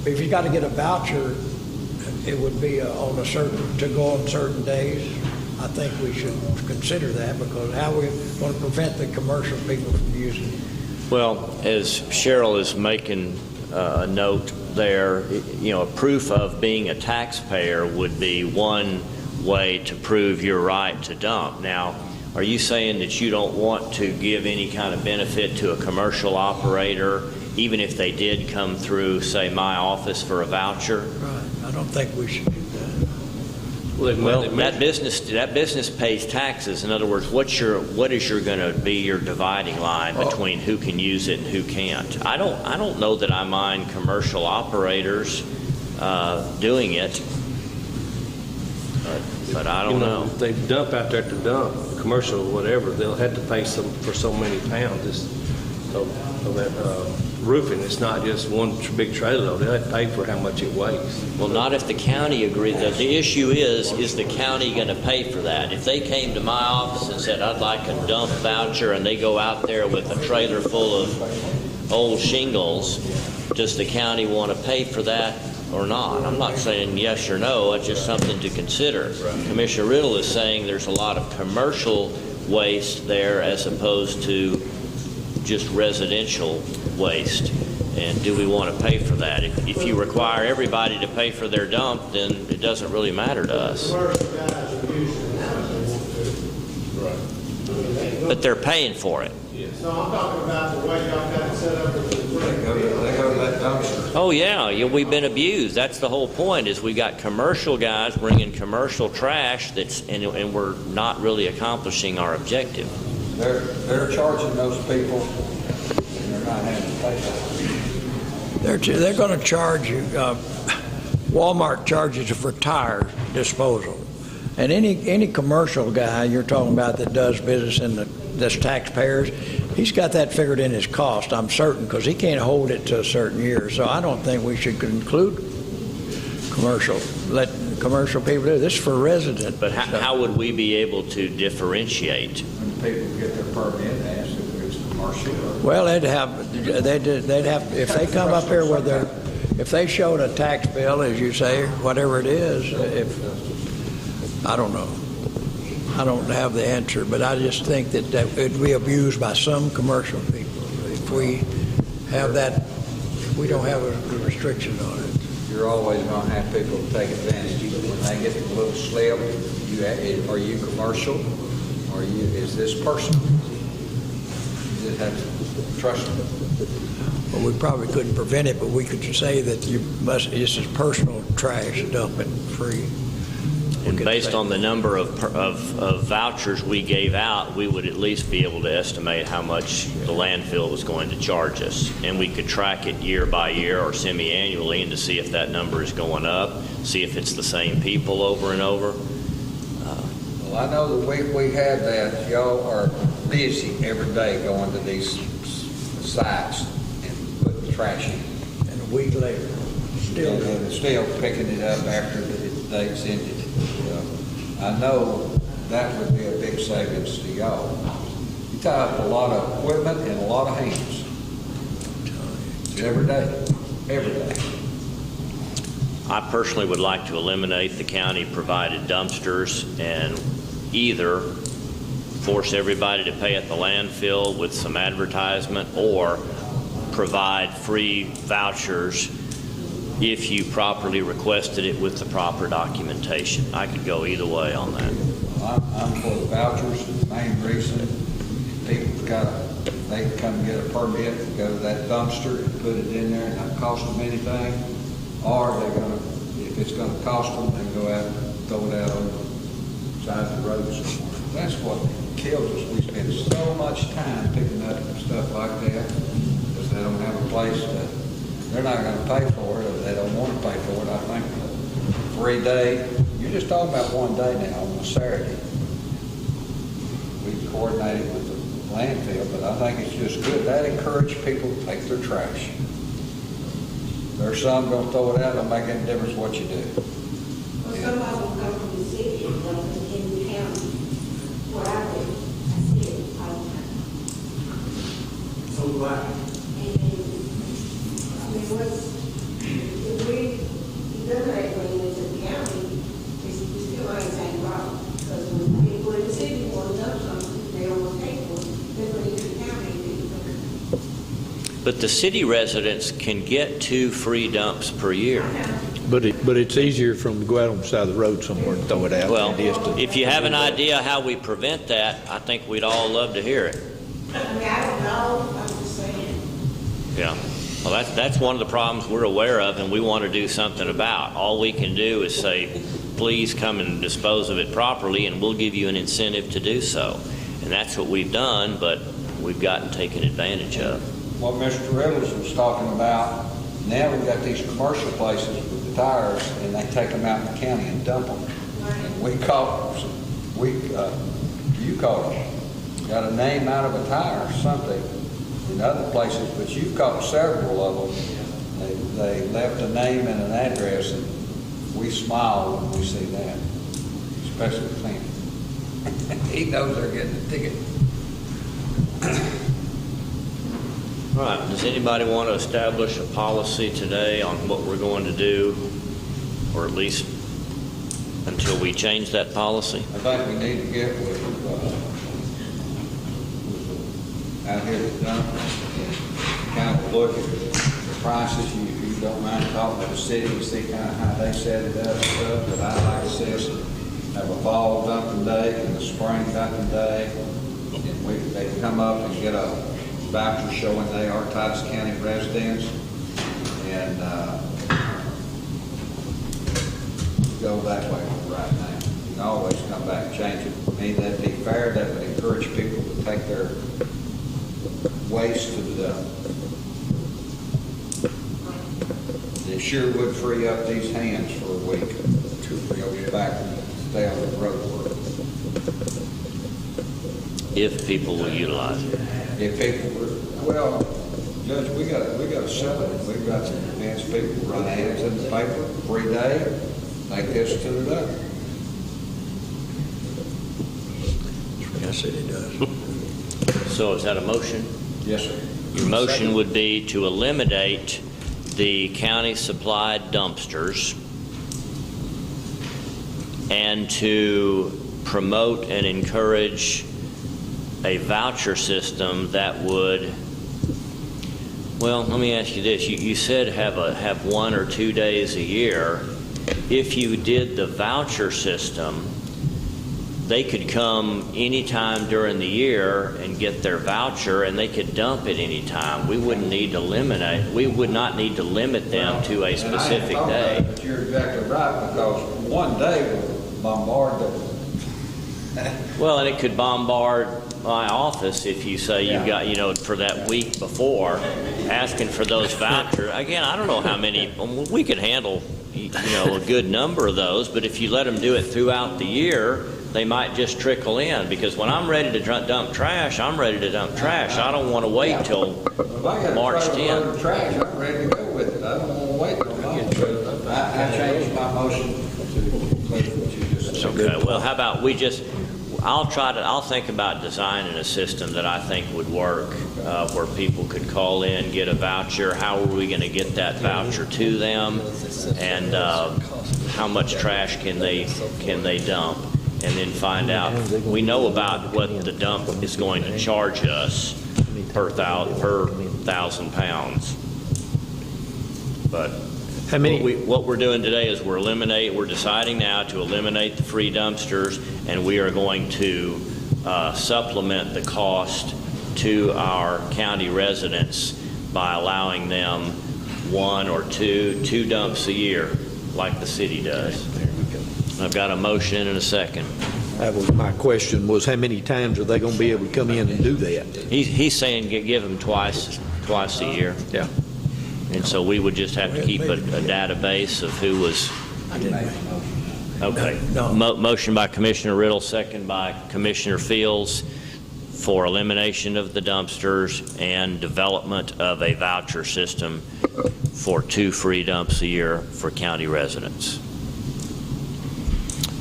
If he's got to get a voucher, it would be to go on certain days. I think we should consider that, because how are we going to prevent the commercial people from using it?
Well, as Cheryl is making a note there, a proof of being a taxpayer would be one way to prove your right to dump. Now, are you saying that you don't want to give any kind of benefit to a commercial operator, even if they did come through, say, my office for a voucher?
Right. I don't think we should do that.
Well, that business pays taxes. In other words, what is going to be your dividing line between who can use it and who can't? I don't know that I mind commercial operators doing it, but I don't know.
If they dump out there to dump, commercial or whatever, they'll have to pay for so many pounds of that roofing. It's not just one big trailer load. They'll have to pay for how much it weighs.
Well, not if the county agreed. The issue is the county going to pay for that? If they came to my office and said, I'd like a dump voucher, and they go out there with a trailer full of old shingles, does the county want to pay for that or not? I'm not saying yes or no. It's just something to consider. Right. Commissioner Riddle is saying there's a lot of commercial waste there as opposed to just residential waste. And do we want to pay for that? If you require everybody to pay for their dump, then it doesn't really matter to us. But they're paying for it.
No, I'm talking about the way y'all got it set up with the
They go to that dumpster.
Oh yeah, we've been abused. That's the whole point. Is we got commercial guys bringing commercial trash and we're not really accomplishing our objective.
They're charging those people, and they're not having to pay for it.
They're going to charge you. Walmart charges you for tire disposal, and any commercial guy you're talking about that does business that's taxpayers, he's got that figured in his cost. I'm certain, because he can't hold it to a certain year. So I don't think we should include commercial. Let commercial people do this for resident.
But how would we be able to differentiate?
When people get their permit, they ask if it's commercial.
Well, they'd have if they come up here with if they showed a tax bill, as you say, whatever it is. I don't know. I don't have the answer, but I just think that it would be abused by some commercial people if we have that. We don't have a restriction on it.
You're always going to have people take advantage. When they get a little slip, are you commercial? Is this personal? You just have to trust them.
Well, we probably couldn't prevent it, but we could say that this is personal trash dumping free.
And based on the number of vouchers we gave out, we would at least be able to estimate how much the landfill was going to charge us. And we could track it year by year or semi-annually and to see if that number is going up, see if it's the same people over and over.
Well, I know the week we had that, y'all are busy every day going to these sites and putting trash in.
And a week later,
still picking it up after the date's ended. I know that would be a big savings to y'all. You tie up a lot of equipment and a lot of hands. Every day.
I personally would like to eliminate the county-provided dumpsters and either force everybody to pay at the landfill with some advertisement or provide free vouchers if you properly requested it with the proper documentation. I could go either way on that.
I'm for the vouchers. The main reason people they can come get a permit and go to that dumpster and put it in there and not cost them anything, or if it's going to cost them, they go out and throw it out on side of the road somewhere. That's what kills us. We spend so much time picking up stuff like that because they don't have a place to, they're not going to pay for it, or they don't want to pay for it. I think the free day, you're just talking about one day now, on a Saturday. We coordinate it with the landfill, but I think it's just good. That encourages people to take their trash. There's some going to throw it out, don't make any difference what you do.
Well, some of them come from the city and come in the county. Where I live, I see it all the time.
So glad.
And, I mean, if we eliminate bringing it to the county, we still ain't saying problem. Because when people in the city want to dump something, they don't want to pay for it, they bring it to the county.
But the city residents can get 2 free dumps per year.
But it's easier for them to go out on the side of the road somewhere and throw it out
Well,
than it is to.
if you have an idea how we prevent that, I think we'd all love to hear it.
I mean, I don't know, I'm just saying.
Yeah. Well, that's one of the problems we're aware of and we want to do something about. All we can do is say, please come and dispose of it properly and we'll give you an incentive to do so. And that's what we've done, but we've gotten taken advantage of.
What Mr. Rivers was talking about, now we've got these commercial places with the tires, and they take them out in the county and dump them. And we caught, you caught them, got a name out of a tire or something in other places, but you've caught several of them. They left a name and an address, and we smile when we see that, especially Clint. He knows they're getting a ticket.
All right, does anybody want to establish a policy today on what we're going to do, or at least until we change that policy?
I think we need to get with out here at the dump, kind of look at the prices. You don't mind talking to the city and see kind of how they set it up and stuff, but I like to see us have a fall dumping day and a spring dumping day, and they can come up and get a voucher showing they are Titus County residents, and go that way right now. You can always come back and change it. To me, that'd be fair. That would encourage people to take their waste to the dump. It sure would free up these hands for a week to go back and stay on the road work.
If people will utilize it.
If people were, well, Judge, we got to sell it. We've got some advanced people run ads in the paper every day, take this to the dump.
Yes, it does.
So is that a motion?
Yes, sir.
Your motion would be to eliminate the county-supplied dumpsters and to promote and encourage a voucher system that would, well, let me ask you this. You said have 1 or 2 days a year. If you did the voucher system, they could come anytime during the year and get their voucher, and they could dump it anytime. We would not need to limit them to a specific day.
But you're exactly right, because one day will bombard the.
Well, and it could bombard my office if you say you've got, for that week before, asking for those vouchers. Again, I don't know how many, we could handle, a good number of those, but if you let them do it throughout the year, they might just trickle in, because when I'm ready to dump trash, I'm ready to dump trash. I don't want to wait till March 10th.
Trash, I'm ready to go with it. I don't want to wait till long. I changed my motion to include what you just said.
Okay, well, how about I'll think about designing a system that I think would work, where people could call in, get a voucher. How are we going to get that voucher to them, and how much trash can they dump, and then find out. We know about what the dump is going to charge us per 1,000 pounds, but.
How many?
What we're doing today is we're deciding now to eliminate the free dumpsters, and we are going to supplement the cost to our county residents by allowing them 1 or 2 dumps a year, like the city does. I've got a motion and a second.
That was my question, was how many times are they going to be able to come in and do that?
He's saying give them twice a year.
Yeah.
And so we would just have to keep a database of who was.
I didn't make a motion.
Okay.
No.
Motion by Commissioner Riddle, second by Commissioner Fields for elimination of the dumpsters and development of a voucher system for 2 free dumps a year for county residents.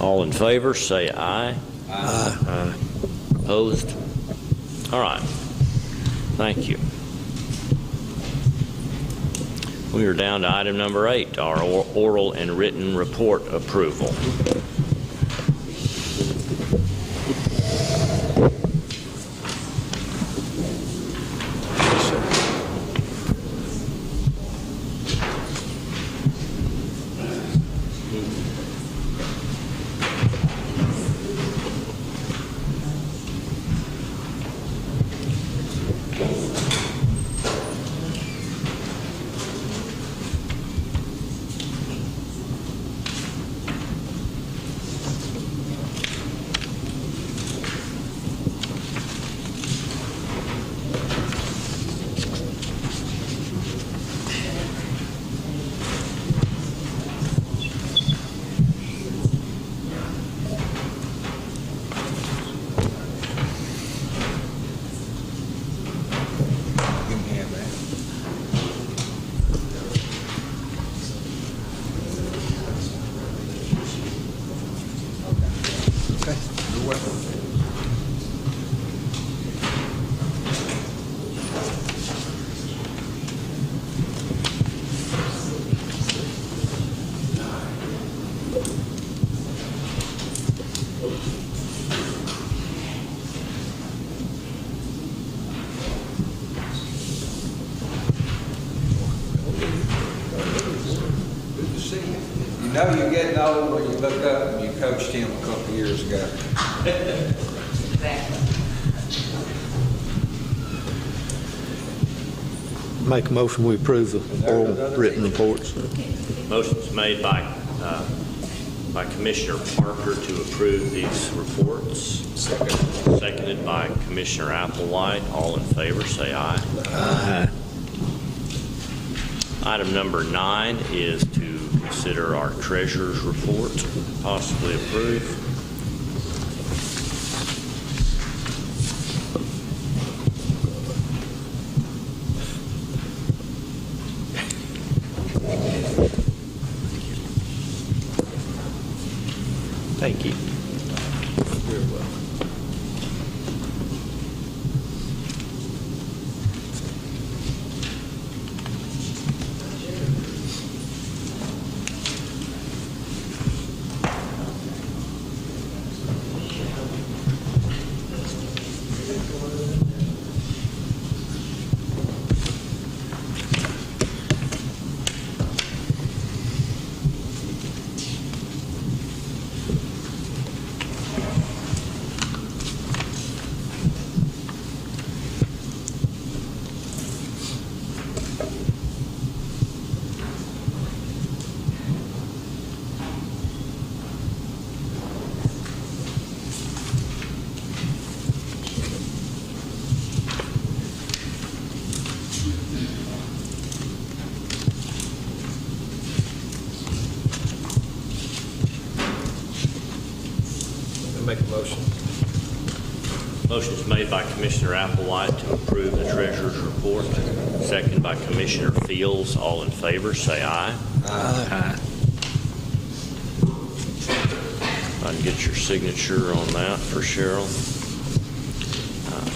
All in favor, say aye. Aye. Opposed? All right. Thank you. We are down to item number 8, our oral and written report approval.
You know you're getting old when you look up and you coached him a couple years ago.
Make a motion, we approve the oral written reports.
Motion's made by Commissioner Parker to approve these reports. Seconded by Commissioner Applewhite. All in favor, say aye.
Aye.
Item number 9 is to consider our treasurer's report, possibly approve.
Thank you. Very well.
Make a motion.
Motion is made by Commissioner Applewhite to approve the treasurer's report. Seconded by Commissioner Fields. All in favor, say aye.
Aye.
I can get your signature on that for Cheryl.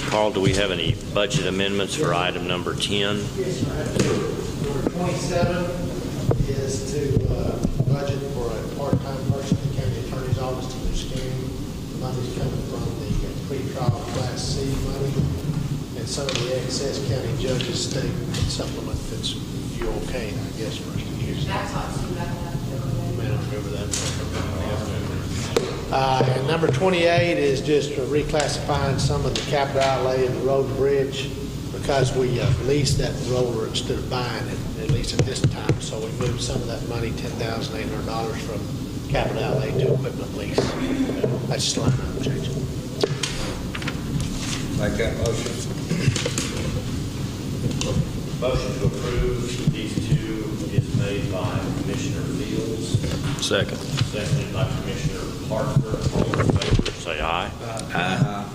Carl, do we have any budget amendments for item number 10?
Yes, sir. Number 27 is to budget for a part-time person in the county attorney's office to do scanning. The money's coming from the pre-trial Class C money and some of the excess county judges state supplement that's you okay, I guess, for us to use.
That's awesome.
You may not remember that. And number 28 is just reclassifying some of the capital outlay in the road and bridge because we leased that roller instead of buying it, at least at this time. So we moved some of that money, $10,800 from capital outlay to equipment lease. That's just line item change.
Make that motion.
Motion to approve these two is made by Commissioner Fields,
Second.
seconded by Commissioner Parker. All in favor, say aye.
Aye.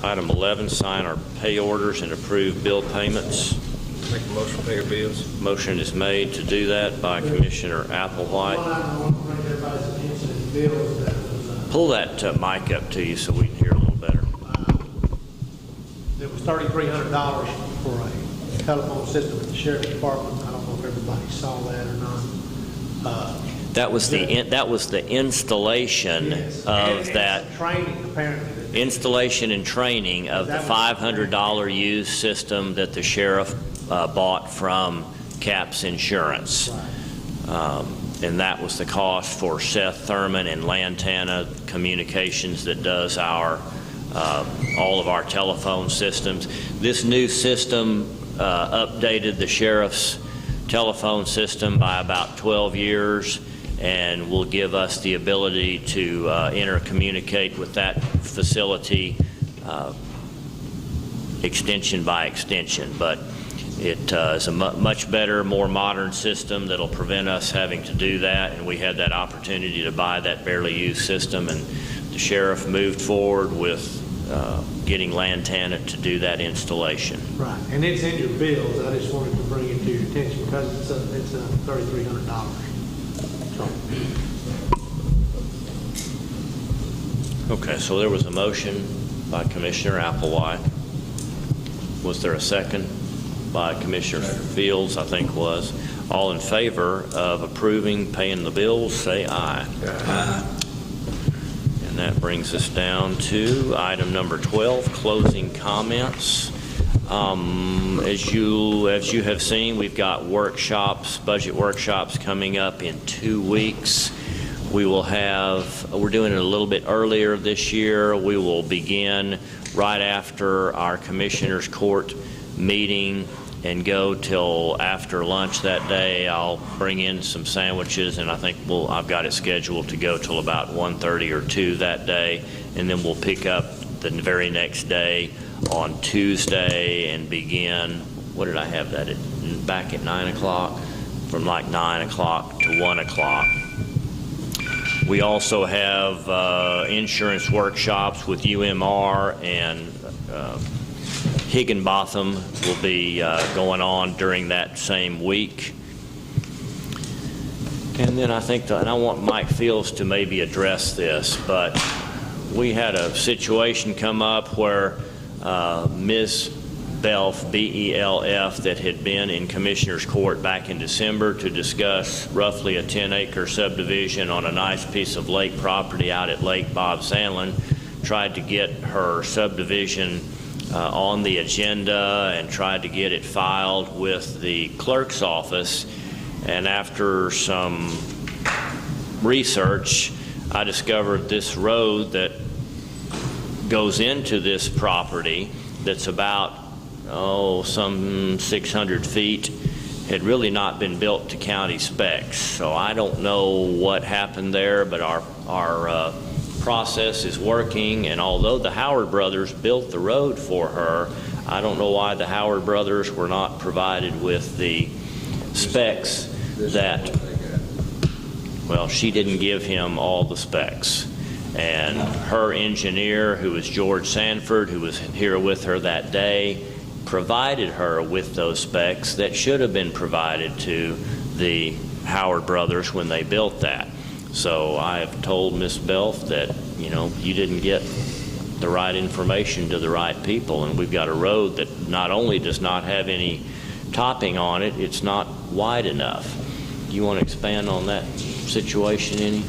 Item 11, sign our pay orders and approve bill payments.
Make a motion to pay your bills.
Motion is made to do that by Commissioner
One
Applewhite.
item I want to bring everybody's attention is bills that was,
Pull that mic up to you so we can hear a little better.
There was $3,300 for a telephone system at the sheriff's department. I don't know if everybody saw that or not.
That was the installation
Yes.
of
And
that,
training, apparently.
installation and training of the $500 used system that the sheriff bought from CAPS Insurance. And that was the cost for Seth Thurman and Lantana Communications that does our all of our telephone systems. This new system updated the sheriff's telephone system by about 12 years and will give us the ability to intercommunicate with that facility extension by extension. But it is a much better, more modern system that'll prevent us having to do that, and we had that opportunity to buy that barely used system, and the sheriff moved forward with getting Lantana to do that installation.
Right, and it's in your bills. I just wanted to bring it to your attention because it's $3,300.
Okay, so there was a motion by Commissioner Applewhite. Was there a second by Commissioner Fields, I think was? All in favor of approving paying the bills, say aye. Aye. And that brings us down to item number 12, closing comments. As you have seen, we've got workshops, budget workshops coming up in 2 weeks. We will have, we're doing it a little bit earlier this year. We will begin right after our Commissioners Court meeting and go till after lunch that day. I'll bring in some sandwiches, and I think I've got it scheduled to go till about 1:30 or 2 that day, and then we'll pick up the very next day on Tuesday and begin, what did I have that at, back at 9 o'clock? From like 9 o'clock to 1 o'clock. We also have insurance workshops with UMR, and Higginbotham will be going on during that same week. And then I think, and I want Mike Fields to maybe address this, but we had a situation come up where Ms. Belf, B-E-L-F, that had been in Commissioner's Court back in December to discuss roughly a 10-acre subdivision on a nice piece of lake property out at Lake Bob Sandlin, tried to get her subdivision on the agenda and tried to get it filed with the clerk's office. And after some research, I discovered this road that goes into this property that's about some 600 feet had really not been built to county specs. So I don't know what happened there, but our process is working, and although the Howard brothers built the road for her, I don't know why the Howard brothers were not provided with the specs that, well, she didn't give him all the specs. And her engineer, who was George Sanford, who was here with her that day, provided her with those specs that should have been provided to the Howard brothers when they built that. So I have told Ms. Belf that, you didn't get the right information to the right people, and we've got a road that not only does not have any topping on it, it's not wide enough. Do you want to expand on that situation any?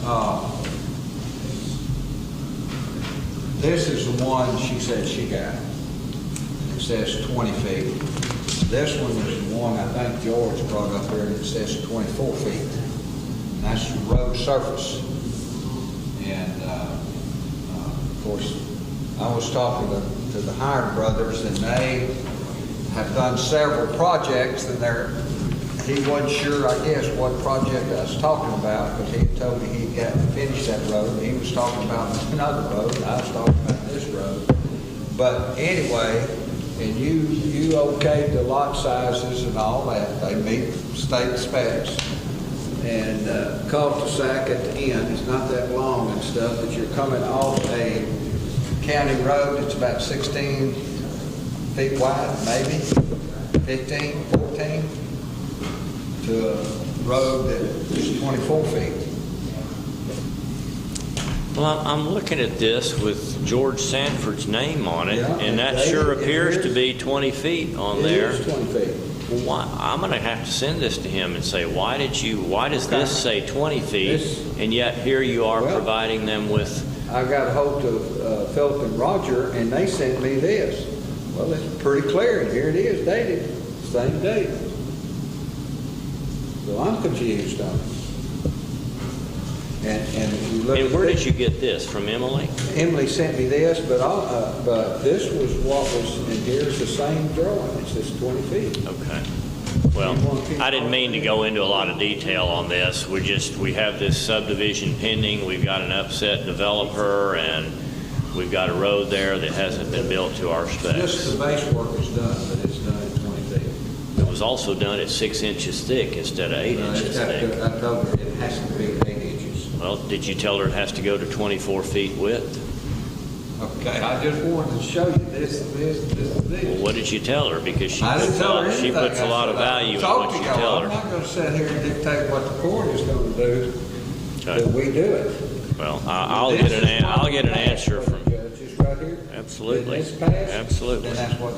This is the one she said she got. It says 20 feet. This one is the one I think George brought up here, and it says 24 feet. And that's the road surface. And of course, I was talking to the Howard brothers, and they have done several projects, and he wasn't sure, I guess, what project I was talking about, because he had told me he'd got to finish that road. He was talking about another road, and I was talking about this road. But anyway, and you okayed the lot sizes and all that. They meet state specs. And cul-de-sac at the end is not that long and stuff, but you're coming off a county road that's about 16 feet wide, maybe 15, 14, to a road that is 24 feet.
Well, I'm looking at this with George Sanford's name on it,
Yeah,
and that
it
sure
is-
appears to be 20 feet on there.
It is 20 feet.
Well, why, I'm going to have to send this to him and say, why does this say 20 feet, and yet here you are
Well,
providing them with,
I got a hold of Philip and Roger, and they sent me this. Well, it's pretty clear, and here it is, dated, same date. So I'm confused on it. And if you look
and
at
where
this-
did you get this, from Emily?
Emily sent me this, but this was what was, and here's the same drawing. It's just 20 feet.
Okay. Well, I didn't mean to go into a lot of detail on this. We have this subdivision pending. We've got an upset developer, and we've got a road there that hasn't been built to our
Just
specs.
the base work is done, but it's done at 20 feet.
It was also done at 6 inches thick instead of 8 inches thick.
I told her it has to be 8 inches.
Well, did you tell her it has to go to 24 feet width?
Okay, I just wanted to show you this.
Well, what did you tell her? Because she
I didn't
puts,
tell her
she
anything.
puts a lot of value in
Talk
what
to
you
y'all.
tell
I'm
her.
not going to sit here and dictate what the court is going to do,
Okay.
but we do it.
Well, I'll get an answer from,
Judge is right here.
absolutely,
If it's passed,
absolutely.
then that's what.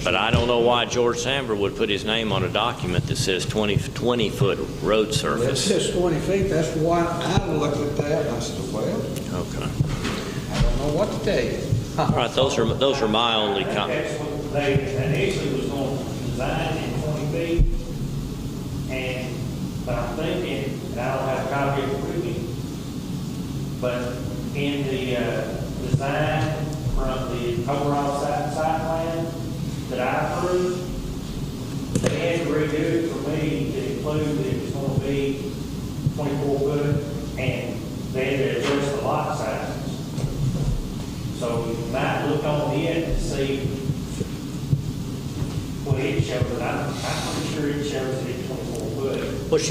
But I don't know why George Samber would put his name on a document that says 20-foot road
It
surface.
says 20 feet. That's why I looked at that and I said, well,
Okay.
I don't know what to tell you.
All right, those are my only comments.
That's what they initially was going to design in 20 feet, but I'm thinking, and I don't have a copy of it with me, but in the design from the overall site plan that I approved, they had to redo it for me to include that it was going to be 24 foot, and they had to adjust the lot sizes. So you might look on it to see what it shows, but I'm pretty sure it shows it at 24 foot.
Well,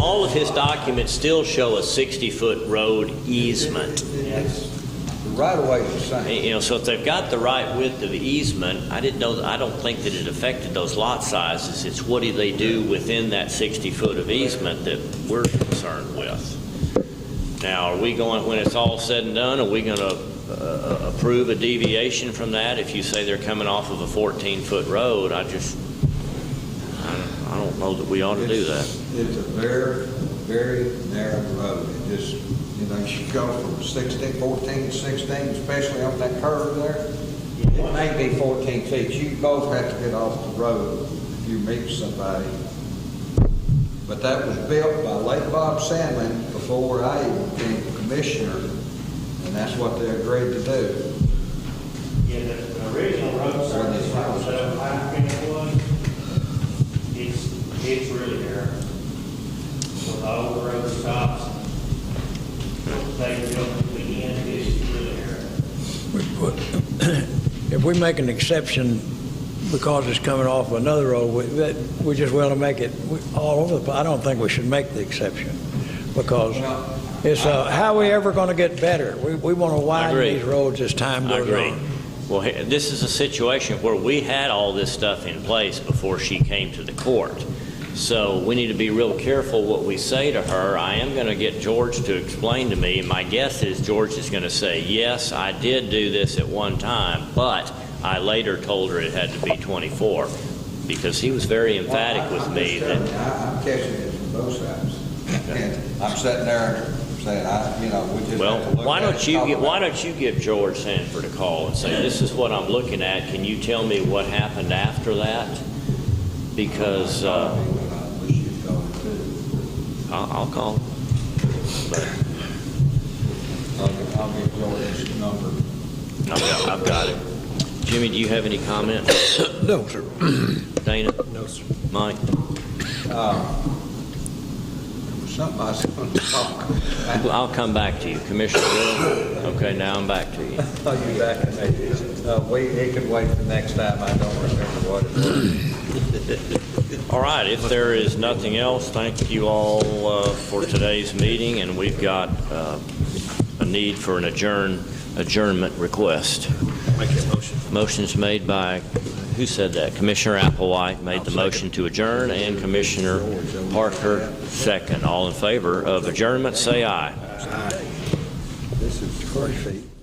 all of his documents still show a 60-foot road easement.
The right of way is the same.
You know, so if they've got the right width of the easement, I don't think that it affected those lot sizes. It's what do they do within that 60 foot of easement that we're concerned with. Now, are we going, when it's all said and done, are we going to approve a deviation from that if you say they're coming off of a 14-foot road? I don't know that we ought to do that.
It's a very, very narrow road. It just, you go from 14 to 16, especially on that curve there. It may be 14 feet. You both have to get off the road if you meet somebody. But that was built by late Bob Sandlin before I even became commissioner, and that's what they agreed to do.
Yeah, the original road surface from the I-10 was, it's really narrow. So the old road stops, they built at the end, it's really narrow.
If we make an exception because it's coming off another road, we just want to make it all over the place. I don't think we should make the exception because it's, how are we ever going to get better? We want to widen
agree.
these roads as time
I
goes
agree.
on.
Well, this is a situation where we had all this stuff in place before she came to the court. So we need to be real careful what we say to her. I am going to get George to explain to me. My guess is George is going to say, yes, I did do this at one time, but I later told her it had to be 24 because he was very emphatic with me that.
I'm catching it from both sides. And I'm sitting there saying, we just
Well,
have to look
why
at
don't
it,
you
talk
get,
about
why
it.
don't you give George Sanford a call and say, this is what I'm looking at. Can you tell me what happened after that? Because
We should go to.
I'll call him. But
I'll get George's number.
I've got it. Jimmy, do you have any comments?
No, sir.
Dana?
No, sir.
Mike?
Something I was going to talk about.
I'll come back to you. Commissioner Little? Okay, now I'm back to you.
Oh, you back in there. It could wait for next time. I don't remember what it was.
All right, if there is nothing else, thank you all for today's meeting, and we've got a need for an adjournment request.
Make that motion.
Motion's made by, who said that? Commissioner Applewhite made the motion to adjourn, and Commissioner Parker second. All in favor of adjournment, say aye.
This is first seat.